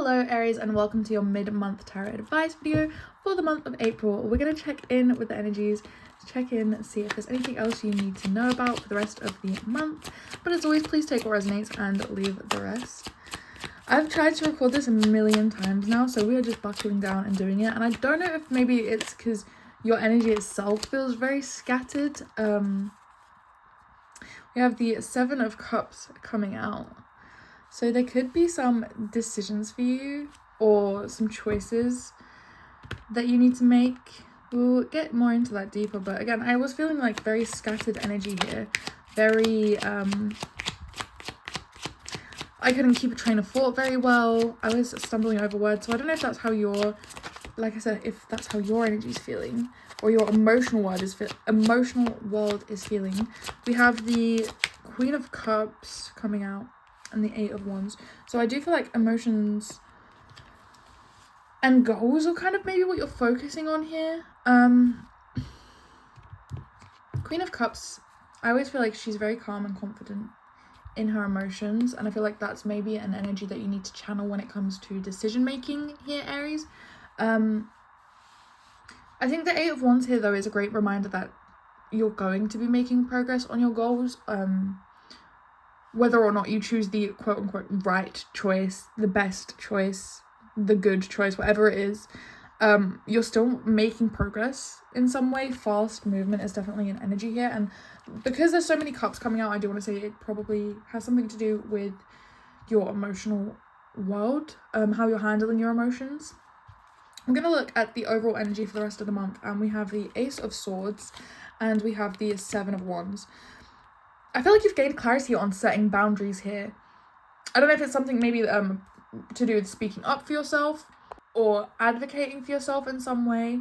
Hello Aries, and welcome to your mid-month tarot advice video for the month of April. We're going to check in with the energies, check in, see if there's anything else you need to know about for the rest of the month. But as always, please take what resonates and leave the rest. I've tried to record this a million times now, so we are just buckling down and doing it. And I don't know if maybe it's because your energy itself feels very scattered. We have the Seven of Cups coming out. So there could be some decisions for you or some choices that you need to make. We'll get more into that deeper, but again, I was feeling like very scattered energy here. Very, I couldn't keep a train of thought very well. I was stumbling over words, so I don't know if that's how your, like I said, if that's how your energy is feeling or your emotional world is feeling. We have the Queen of Cups coming out and the Eight of Wands. So I do feel like emotions and goals are kind of maybe what you're focusing on here. Queen of Cups, I always feel like she's very calm and confident in her emotions, and I feel like that's maybe an energy that you need to channel when it comes to decision making here, Aries. I think the Eight of Wands here though is a great reminder that you're going to be making progress on your goals. Whether or not you choose the quote-unquote right choice, the best choice, the good choice, whatever it is, you're still making progress in some way. Fast movement is definitely an energy here, and because there's so many cups coming out, I do want to say it probably has something to do with your emotional world, how you're handling your emotions. I'm going to look at the overall energy for the rest of the month, and we have the Ace of Swords and we have the Seven of Wands. I feel like you've gained clarity on setting boundaries here. I don't know if it's something maybe to do with speaking up for yourself or advocating for yourself in some way.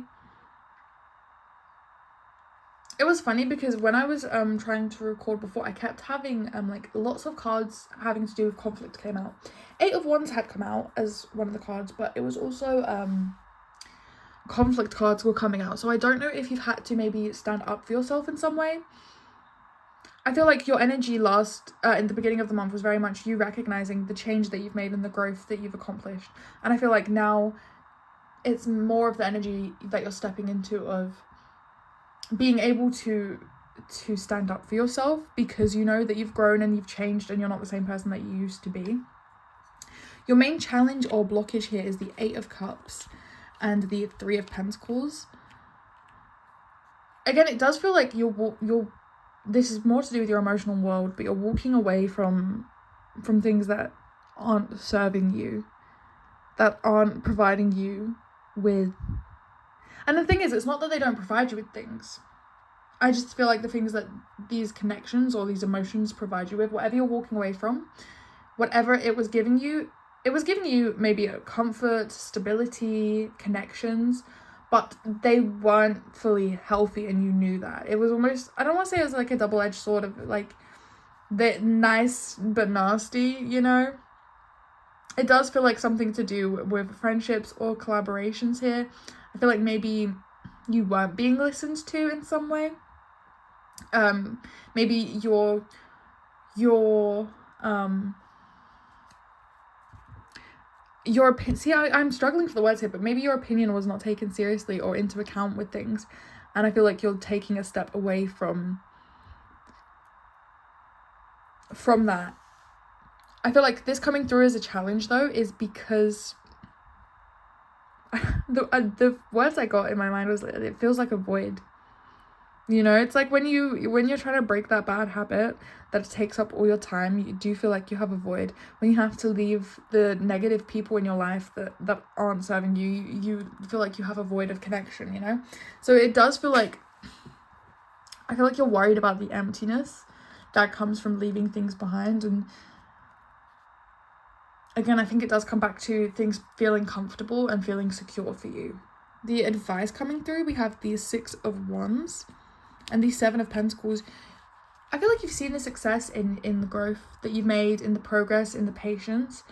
It was funny because when I was trying to record before, I kept having like lots of cards having to do with conflict came out. Eight of Wands had come out as one of the cards, but it was also conflict cards were coming out. So I don't know if you've had to maybe stand up for yourself in some way. I feel like your energy in the beginning of the month was very much you recognizing the change that you've made and the growth that you've accomplished. And I feel like now it's more of the energy that you're stepping into of being able to stand up for yourself, because you know that you've grown and you've changed and you're not the same person that you used to be. Your main challenge or blockage here is the Eight of Cups and the Three of Pentacles. Again, it does feel like this is more to do with your emotional world, but you're walking away from things that aren't serving you, that aren't providing you with. And the thing is, it's not that they don't provide you with things. I just feel like the things that these connections or these emotions provide you with, whatever you're walking away from, whatever it was giving you maybe a comfort, stability, connections, but they weren't fully healthy, and you knew that. It was almost, I don't want to say it was like a double-edged sword of like the nice but nasty, you know? It does feel like something to do with friendships or collaborations here. I feel like maybe you weren't being listened to in some way. Maybe your opinion, see, I'm struggling for the words here, but maybe your opinion was not taken seriously or into account with things, and I feel like you're taking a step away from that. I feel like this coming through as a challenge though is because the words I got in my mind was, it feels like a void. You know, it's like when you're trying to break that bad habit that takes up all your time, you do feel like you have a void. When you have to leave the negative people in your life that aren't serving you, you feel like you have a void of connection, you know? So it does feel like, I feel like you're worried about the emptiness that comes from leaving things behind. And again, I think it does come back to things feeling comfortable and feeling secure for you. The advice coming through, we have the Six of Wands and the Seven of Pentacles. I feel like you've seen the success in the growth that you've made, in the progress, in the patience.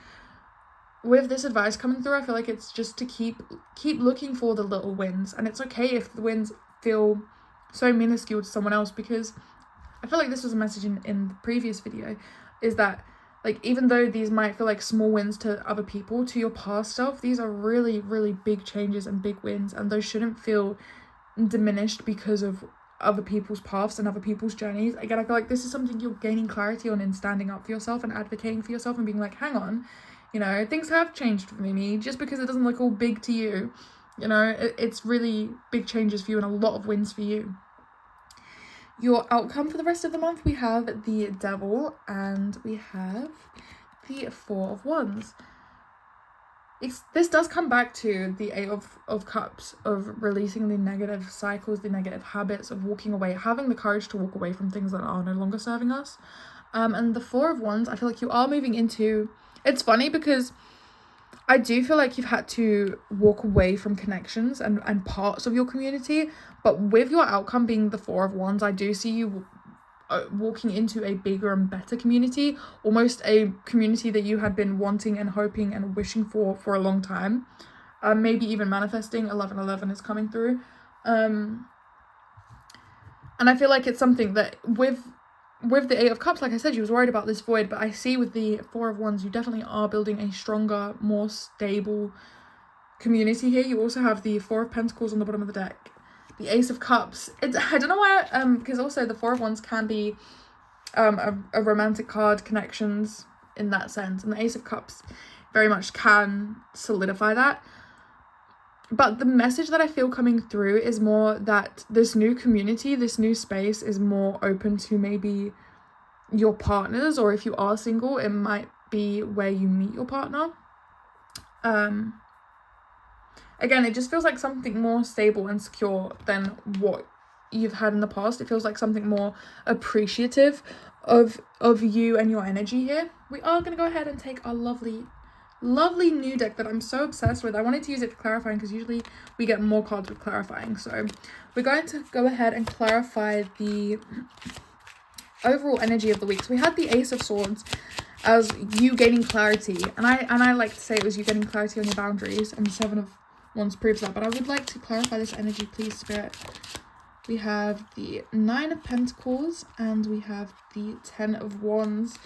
With this advice coming through, I feel like it's just to keep looking for the little wins. And it's okay if the wins feel so minuscule to someone else, because I feel like this was a message in the previous video, is that like, even though these might feel like small wins to other people, to your past self, these are really, really big changes and big wins, and those shouldn't feel diminished because of other people's paths and other people's journeys. Again, I feel like this is something you're gaining clarity on in standing up for yourself and advocating for yourself and being like, hang on, you know, things have changed for me. Just because it doesn't look all big to you, you know, it's really big changes for you and a lot of wins for you. Your outcome for the rest of the month, we have the Devil and we have the Four of Wands. This does come back to the Eight of Cups, of releasing the negative cycles, the negative habits, of walking away, having the courage to walk away from things that are no longer serving us. And the Four of Wands, I feel like you are moving into... It's funny because I do feel like you've had to walk away from connections and parts of your community, but with your outcome being the Four of Wands, I do see you walking into a bigger and better community, almost a community that you had been wanting and hoping and wishing for a long time. Maybe even manifesting. 1111 is coming through. And I feel like it's something that with the Eight of Cups, like I said, you was worried about this void, but I see with the Four of Wands, you definitely are building a stronger, more stable community here. You also have the Four of Pentacles on the bottom of the deck. The Ace of Cups. I don't know why, because also the Four of Wands can be a romantic card, connections in that sense. And the Ace of Cups very much can solidify that. But the message that I feel coming through is more that this new community, this new space is more open to maybe your partners, or if you are single, it might be where you meet your partner. Again, it just feels like something more stable and secure than what you've had in the past. It feels like something more appreciative of you and your energy here. We are going to go ahead and take our lovely new deck that I'm so obsessed with. I wanted to use it for clarifying because usually we get more cards with clarifying. So we're going to go ahead and clarify the overall energy of the week. So we had the Ace of Swords as you gaining clarity. And I like to say it was you getting clarity on your boundaries. And the Seven of Wands proves that. But I would like to clarify this energy, please, Spirit. We have the Nine of Pentacles and we have the 10 of Wands.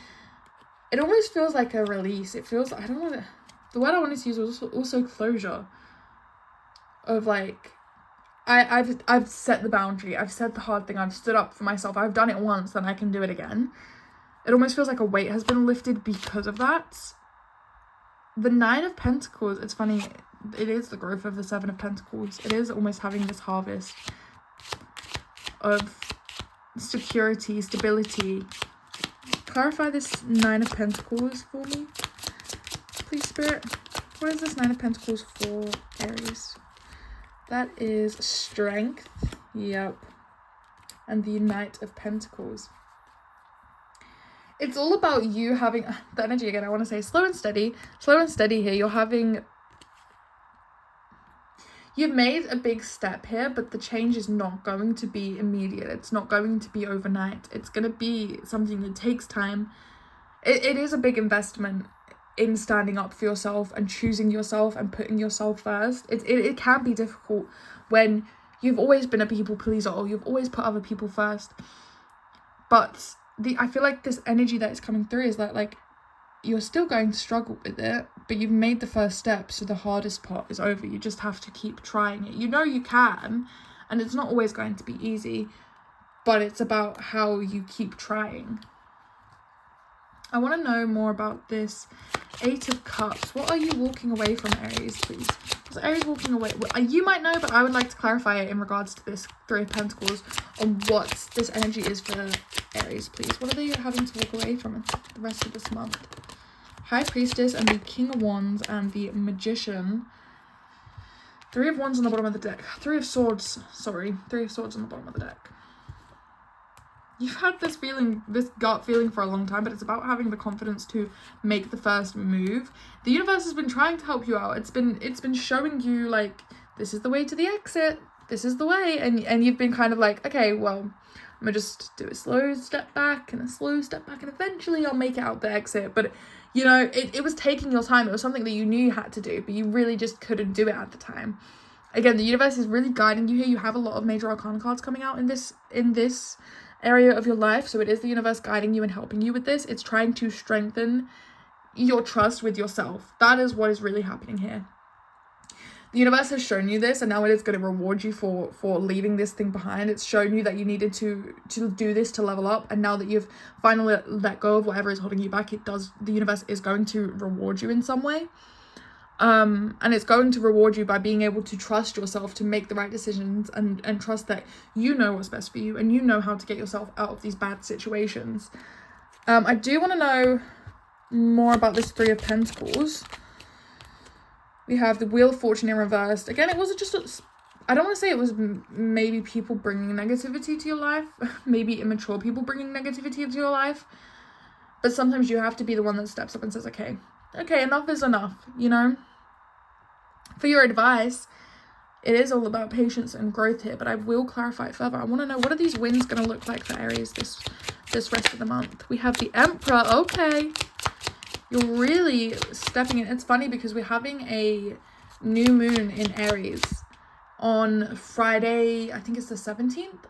It almost feels like a release. It feels, I don't know, the word I wanted to use was also closure. Of like, I've set the boundary. I've said the hard thing. I've stood up for myself. I've done it once, then I can do it again. It almost feels like a weight has been lifted because of that. The Nine of Pentacles, it's funny, it is the growth of the Seven of Pentacles. It is almost having this harvest of security, stability. Clarify this Nine of Pentacles for me, please, Spirit. What is this Nine of Pentacles for Aries? That is strength. Yep. And the Knight of Pentacles. It's all about you having the energy again. I want to say slow and steady here. You've made a big step here, but the change is not going to be immediate. It's not going to be overnight. It's going to be something that takes time. It is a big investment in standing up for yourself and choosing yourself and putting yourself first. It can be difficult when you've always been a people pleaser or you've always put other people first. But I feel like this energy that is coming through is that, like, you're still going to struggle with it, but you've made the first step, so the hardest part is over. You just have to keep trying it. You know you can, and it's not always going to be easy, but it's about how you keep trying. I want to know more about this Eight of Cups. What are you walking away from, Aries, please? Is Aries walking away? Well, you might know, but I would like to clarify it in regards to this Three of Pentacles on what this energy is for Aries, please. What are they having to walk away from the rest of this month? High Priestess and the King of Wands and the Magician. Three of Wands on the bottom of the deck. Three of Swords on the bottom of the deck. You've had this feeling, this gut feeling for a long time, but it's about having the confidence to make the first move. The universe has been trying to help you out. It's been showing you, like, this is the way to the exit. This is the way. And you've been kind of like, okay, well, I'm gonna just do a slow step back and a slow step back, and eventually I'll make it out the exit. But, you know, it was taking your time. It was something that you knew you had to do, but you really just couldn't do it at the time. Again, the universe is really guiding you here. You have a lot of major arcana cards coming out in this area of your life. So it is the universe guiding you and helping you with this. It's trying to strengthen your trust with yourself. That is what is really happening here. The universe has shown you this, and now it is going to reward you for leaving this thing behind. It's shown you that you needed to do this to level up, and now that you've finally let go of whatever is holding you back, the universe is going to reward you in some way. And it's going to reward you by being able to trust yourself to make the right decisions, and trust that you know what's best for you, and you know how to get yourself out of these bad situations. I do want to know more about this Three of Pentacles. We have the Wheel of Fortune in reversed. Again, it wasn't just I don't want to say it was maybe people bringing negativity to your life, maybe immature people bringing negativity into your life, but sometimes you have to be the one that steps up and says, okay, enough is enough, you know? For your advice, it is all about patience and growth here, but I will clarify it further. I want to know, what are these wins going to look like for Aries this rest of the month? We have the Emperor. Okay. You're really stepping in. It's funny because we're having a new moon in Aries on Friday. I think it's the 17th.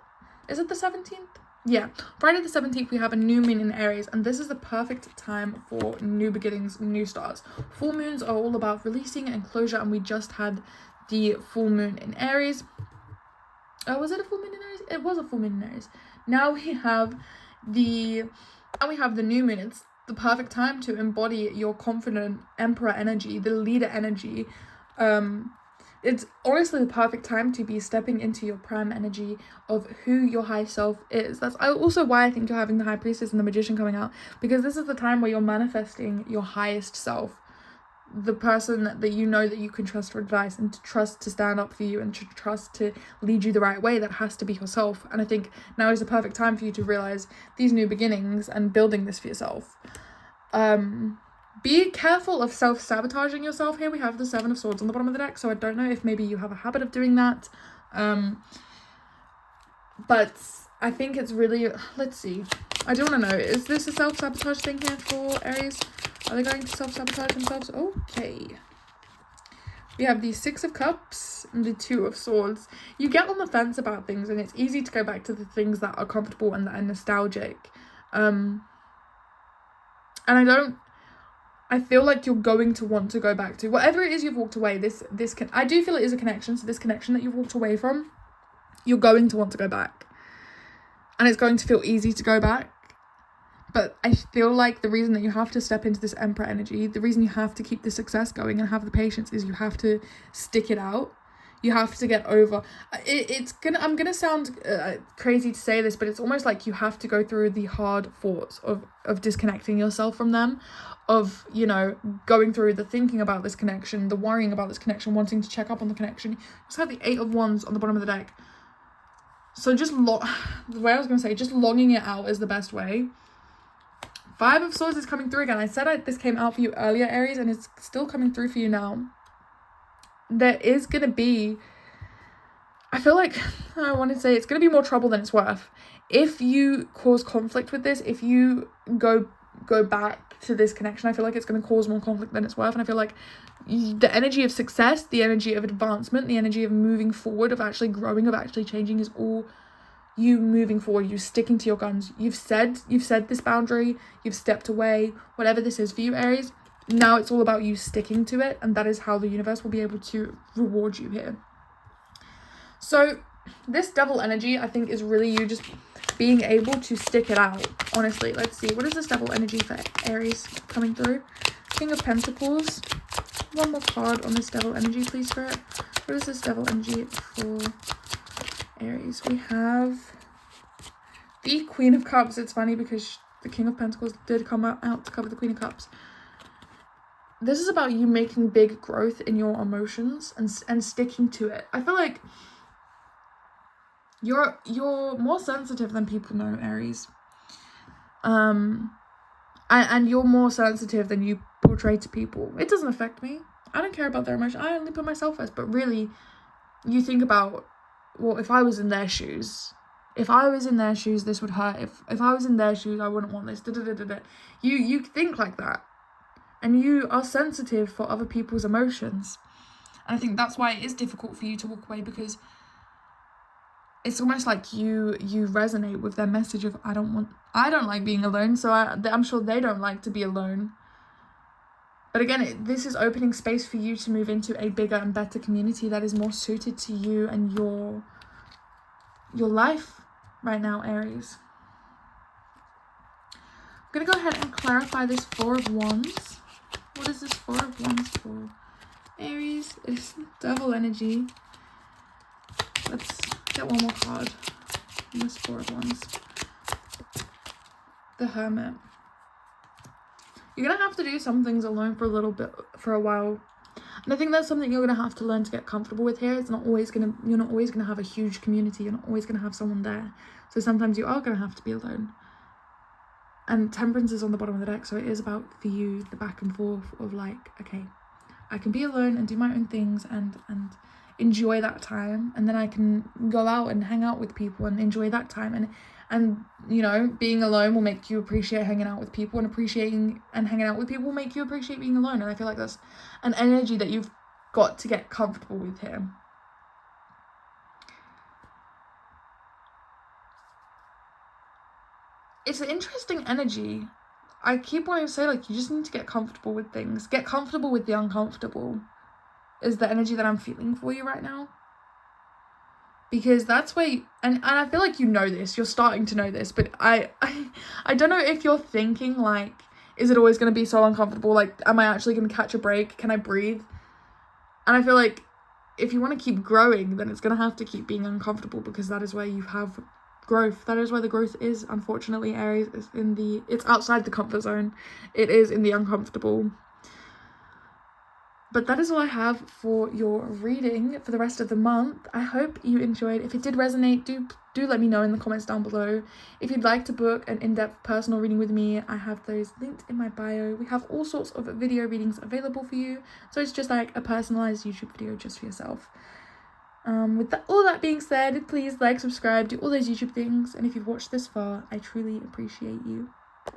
Is it the 17th? Yeah. Friday the 17th, we have a new moon in Aries. And this is the perfect time for new beginnings, new starts. Full moons are all about releasing and closure. And we just had the full moon in Aries. Oh, was it a full moon in Aries? It was a full moon in Aries. Now we have the new moon. It's the perfect time to embody your confident Emperor energy, the leader energy. It's honestly the perfect time to be stepping into your prime energy of who your high self is. That's also why I think you're having the High Priestess and the Magician coming out, because this is the time where you're manifesting your highest self, the person that you know that you can trust for advice, and to trust to stand up for you, and to trust to lead you the right way. That has to be yourself. And I think now is the perfect time for you to realize these new beginnings and building this for yourself. Be careful of self-sabotaging yourself here. We have the Seven of Swords on the bottom of the deck, so I don't know if maybe you have a habit of doing that. But I think it's really, let's see. I do want to know, is this a self-sabotage thing here for Aries? Are they going to self-sabotage themselves? Okay. We have the Six of Cups and the Two of Swords. You get on the fence about things, and it's easy to go back to the things that are comfortable and that are nostalgic. And I feel like you're going to want to go back to whatever it is you've walked away. I do feel it is a connection. So this connection that you've walked away from, you're going to want to go back. And it's going to feel easy to go back. But I feel like the reason that you have to step into this Emperor energy, the reason you have to keep the success going and have the patience, is you have to stick it out. You have to get over. I'm gonna sound crazy to say this, but it's almost like you have to go through the hard thoughts of disconnecting yourself from them, of, you know, going through the thinking about this connection, the worrying about this connection, wanting to check up on the connection. You just have the Eight of Wands on the bottom of the deck. So just just longing it out is the best way. Five of Swords is coming through again. I said this came out for you earlier, Aries, and it's still coming through for you now. There is going to be, I feel like, I want to say it's going to be more trouble than it's worth. If you cause conflict with this, if you go back to this connection, I feel like it's going to cause more conflict than it's worth. And I feel like the energy of success, the energy of advancement, the energy of moving forward, of actually growing, of actually changing, is all you moving forward, you sticking to your guns. You've said this boundary, you've stepped away, whatever this is for you, Aries. Now it's all about you sticking to it, and that is how the universe will be able to reward you here. So this Devil energy, I think, is really you just being able to stick it out, honestly. Let's see, what is this Devil energy for Aries coming through? King of Pentacles. One more card on this Devil energy, please, Spirit. What is this Devil energy for Aries? We have the Queen of Cups. It's funny because the King of Pentacles did come out to cover the Queen of Cups. This is about you making big growth in your emotions and sticking to it. I feel like you're more sensitive than people know, Aries. And you're more sensitive than you portray to people. It doesn't affect me. I don't care about their emotions. I only put myself first. But really, you think about, well, if I was in their shoes, this would hurt. If I was in their shoes, I wouldn't want this. You think like that. And you are sensitive for other people's emotions. And I think that's why it is difficult for you to walk away, because it's almost like you resonate with their message of I don't like being alone, so I'm sure they don't like to be alone. But again, this is opening space for you to move into a bigger and better community that is more suited to you and your life right now, Aries. I'm going to go ahead and clarify this Four of Wands. What is this Four of Wands for? Aries, it's Devil energy. Let's get one more card. This Four of Wands. The Hermit. You're going to have to do some things alone for a while. And I think that's something you're going to have to learn to get comfortable with here. You're not always going to have a huge community. You're not always going to have someone there. So sometimes you are going to have to be alone. And Temperance is on the bottom of the deck, so it is about, for you, the back and forth of like, okay, I can be alone and do my own things and enjoy that time, and then I can go out and hang out with people and enjoy that time, and you know, being alone will make you appreciate hanging out with people, and appreciating and hanging out with people will make you appreciate being alone. And I feel like that's an energy that you've got to get comfortable with here. It's an interesting energy. I keep wanting to say, like, you just need to get comfortable with things. Get comfortable with the uncomfortable is the energy that I'm feeling for you right now. Because that's where and I feel like you know this. You're starting to know this. But I don't know if you're thinking, like, is it always going to be so uncomfortable? Like, am I actually going to catch a break? Can I breathe? And I feel like if you want to keep growing, then it's going to have to keep being uncomfortable, because that is where you have growth. That is where the growth is, unfortunately, Aries. It's outside the comfort zone. It is in the uncomfortable. But that is all I have for your reading for the rest of the month. I hope you enjoyed. If it did resonate, do let me know in the comments down below. If you'd like to book an in-depth personal reading with me, I have those linked in my bio. We have all sorts of video readings available for you. So it's just like a personalized YouTube video just for yourself. With all that being said, please like, subscribe, do all those YouTube things. And if you've watched this far, I truly appreciate you.